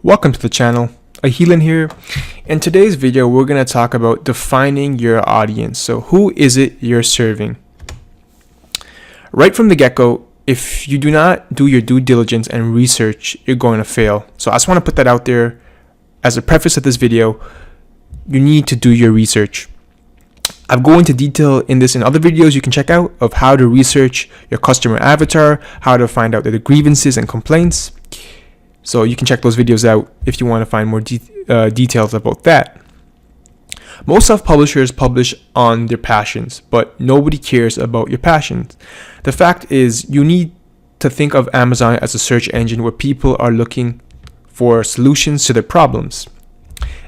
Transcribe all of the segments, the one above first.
Welcome to the channel. Ahilan here. In today's video, we're going to talk about defining your audience. So who is it you're serving? Right from the get-go, if you do not do your due diligence and research, you're going to fail. So I just want to put that out there as a preface of this video. You need to do your research. I've gone into detail in this in other videos you can check out of how to research your customer avatar, how to find out their grievances and complaints. So you can check those videos out if you want to find more details about that. Most self-publishers publish on their passions, but nobody cares about your passions. The fact is, you need to think of Amazon as a search engine where people are looking for solutions to their problems.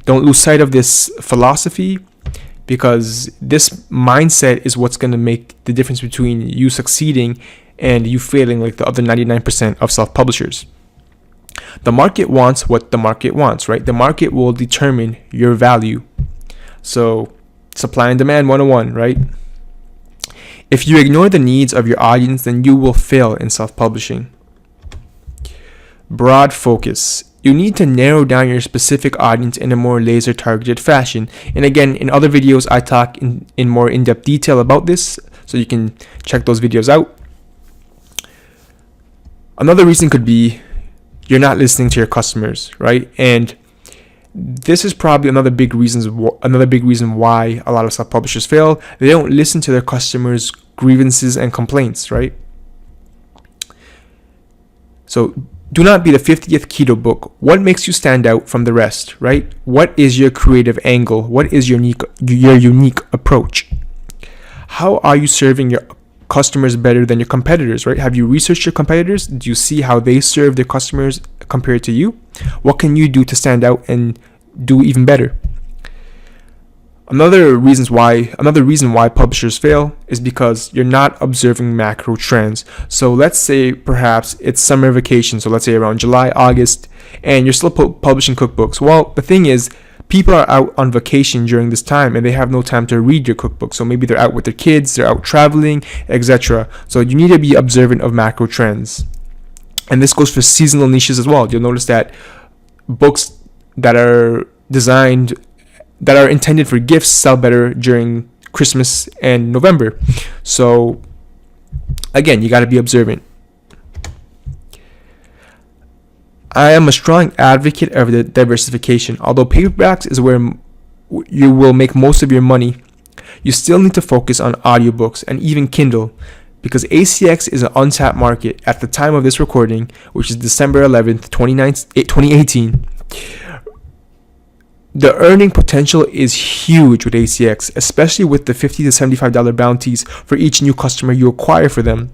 Don't lose sight of this philosophy, because this mindset is what's going to make the difference between you succeeding and you failing like the other 99% of self-publishers. The market wants what the market wants, right? The market will determine your value. So, supply and demand 101, right? If you ignore the needs of your audience, then you will fail in self-publishing. Broad focus. You need to narrow down your specific audience in a more laser-targeted fashion. And again, in other videos, I talk in more in-depth detail about this, so you can check those videos out. Another reason could be you're not listening to your customers, right? And this is probably another big reason why a lot of self-publishers fail. They don't listen to their customers' grievances and complaints, right? So do not be the 50th keto book. What makes you stand out from the rest, right? What is your creative angle? What is your unique approach? How are you serving your customers better than your competitors, right? Have you researched your competitors? Do you see how they serve their customers compared to you? What can you do to stand out and do even better? Another reason why publishers fail is because you're not observing macro trends. So let's say perhaps it's summer vacation. So let's say around July, August, and you're still publishing cookbooks. Well, the thing is, people are out on vacation during this time and they have no time to read your cookbook. So maybe they're out with their kids, they're out traveling, etc. So you need to be observant of macro trends. And this goes for seasonal niches as well. You'll notice that books that are intended for gifts sell better during Christmas and November. So again, you got to be observant. I am a strong advocate of the diversification. Although paperbacks is where you will make most of your money, you still need to focus on audiobooks and even Kindle, because ACX is an untapped market at the time of this recording, which is December 11th, 2018. The earning potential is huge with ACX, especially with the $50 to $75 bounties for each new customer you acquire for them.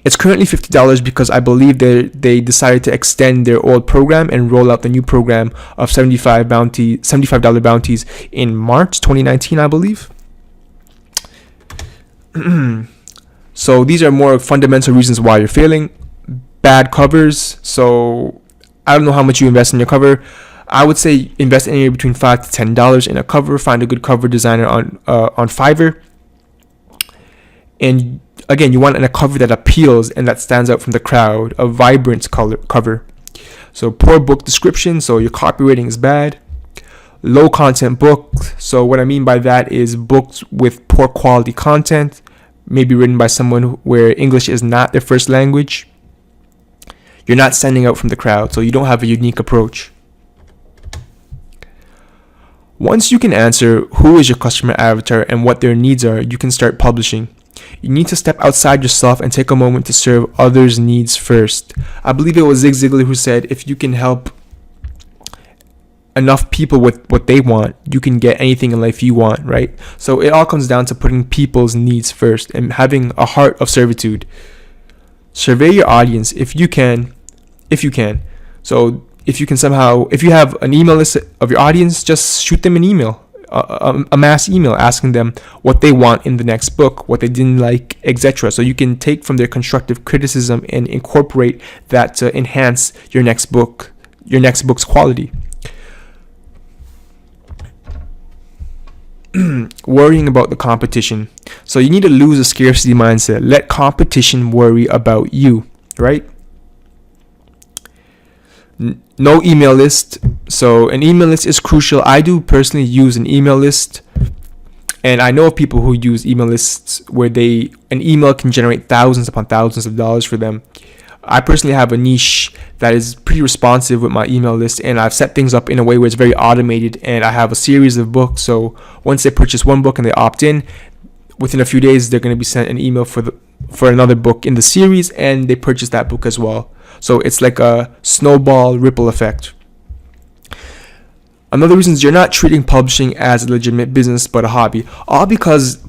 It's currently $50 because I believe they decided to extend their old program and roll out the new program of $75 bounties in March 2019, I believe. So these are more fundamental reasons why you're failing. Bad covers. So I don't know how much you invest in your cover. I would say invest anywhere between $5 to $10 in a cover. Find a good cover designer on Fiverr. And again, you want a cover that appeals and that stands out from the crowd, a vibrant cover. So poor book description, so your copywriting is bad. Low content book, so what I mean by that is books with poor quality content, maybe written by someone where English is not their first language. You're not standing out from the crowd, so you don't have a unique approach. Once you can answer who is your customer avatar and what their needs are, you can start publishing. You need to step outside yourself and take a moment to serve others' needs first. I believe it was Zig Ziglar who said, if you can help enough people with what they want, you can get anything in life you want, right? So it all comes down to putting people's needs first and having a heart of servitude. Survey your audience if you can. So if you have an email list of your audience, just shoot them an email. A mass email asking them what they want in the next book, what they didn't like, etc. So you can take from their constructive criticism and incorporate that to enhance your next book's quality. Worrying about the competition. So you need to lose a scarcity mindset. Let competition worry about you, right? No email list. So an email list is crucial. I do personally use an email list, and I know of people who use email lists where an email can generate thousands upon thousands of dollars for them. I personally have a niche that is pretty responsive with my email list, and I've set things up in a way where it's very automated, and I have a series of books. So once they purchase one book and they opt in, within a few days they're going to be sent an email for another book in the series, and they purchase that book as well. So it's like a snowball ripple effect. Another reason is you're not treating publishing as a legitimate business but a hobby. All because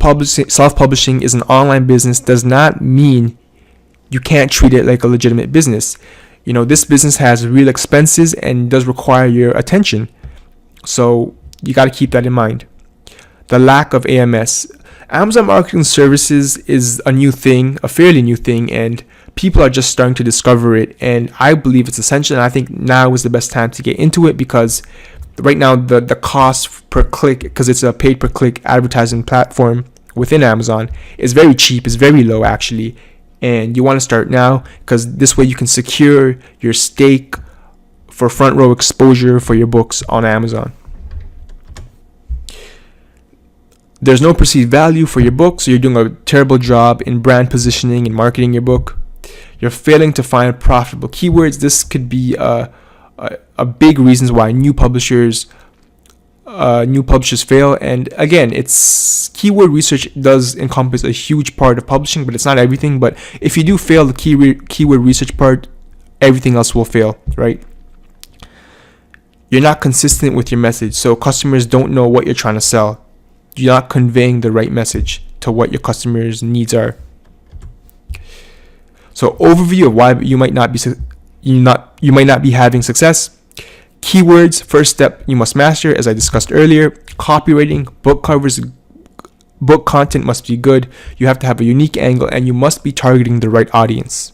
self-publishing is an online business does not mean you can't treat it like a legitimate business. This business has real expenses and does require your attention. So you got to keep that in mind. The lack of AMS. Amazon Marketing Services is a new thing, a fairly new thing, and people are just starting to discover it. And I believe it's essential, and I think now is the best time to get into it, because right now the cost per click, because it's a paid per click advertising platform within Amazon, is very cheap, is very low actually. And you want to start now, because this way you can secure your stake for front row exposure for your books on Amazon. There's no perceived value for your book, so you're doing a terrible job in brand positioning and marketing your book. You're failing to find profitable keywords. This could be a big reasons why new publishers fail. And again, it's keyword research does encompass a huge part of publishing, but it's not everything. But if you do fail the keyword research part, everything else will fail, right? You're not consistent with your message, so customers don't know what you're trying to sell. You're not conveying the right message to what your customers' needs are. So overview of why you might not be having success. Keywords, first step you must master, as I discussed earlier. Copywriting, book covers, book content must be good. You have to have a unique angle, and you must be targeting the right audience.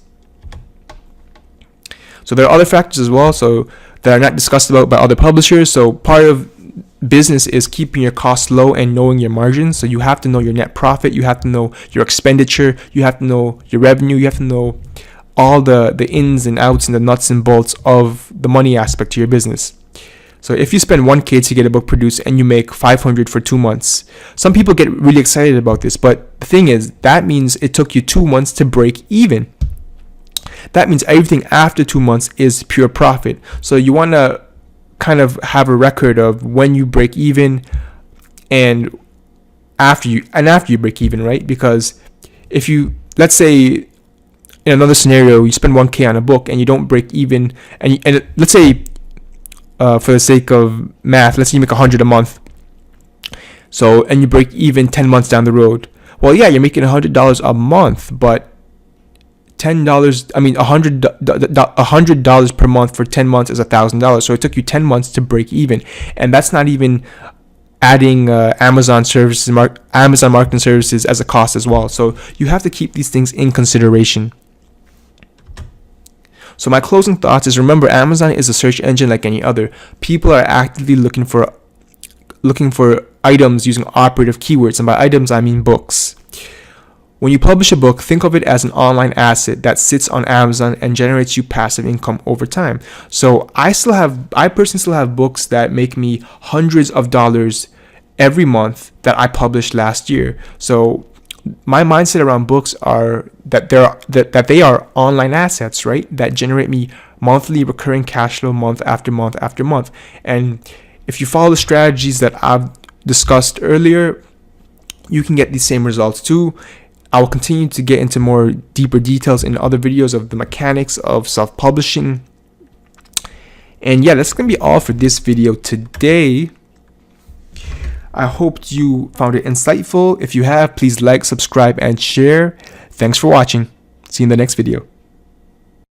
So there are other factors as well, so that are not discussed about by other publishers. So part of business is keeping your costs low and knowing your margins. So you have to know your net profit, you have to know your expenditure, you have to know your revenue, you have to know all the ins and outs and the nuts and bolts of the money aspect to your business. So if you spend 1K to get a book produced and you make 500 for 2 months, some people get really excited about this, but the thing is, that means it took you 2 months to break even. That means everything after 2 months is pure profit. So you want to kind of have a record of when you break even and after you break even, right? Because if you, let's say in another scenario, you spend 1K on a book and you don't break even, and let's say for the sake of math, let's say you make 100 a month, so, and you break even 10 months down the road. Well, yeah, you're making $100 a month, but $100 per month for 10 months is $1,000. So it took you 10 months to break even, and that's not even adding Amazon Marketing Services as a cost as well. So you have to keep these things in consideration. So my closing thoughts is, remember, Amazon is a search engine like any other. People are actively looking for items using operative keywords, and by items I mean books. When you publish a book, think of it as an online asset that sits on Amazon and generates you passive income over time. So I personally still have books that make me hundreds of dollars every month that I published last year. So my mindset around books are that they are online assets, right? That generate me monthly recurring cash flow month after month after month. And if you follow the strategies that I've discussed earlier, you can get these same results too. I will continue to get into more deeper details in other videos of the mechanics of self-publishing. And yeah, that's going to be all for this video today. I hope you found it insightful. If you have, please like, subscribe, and share. Thanks for watching. See you in the next video.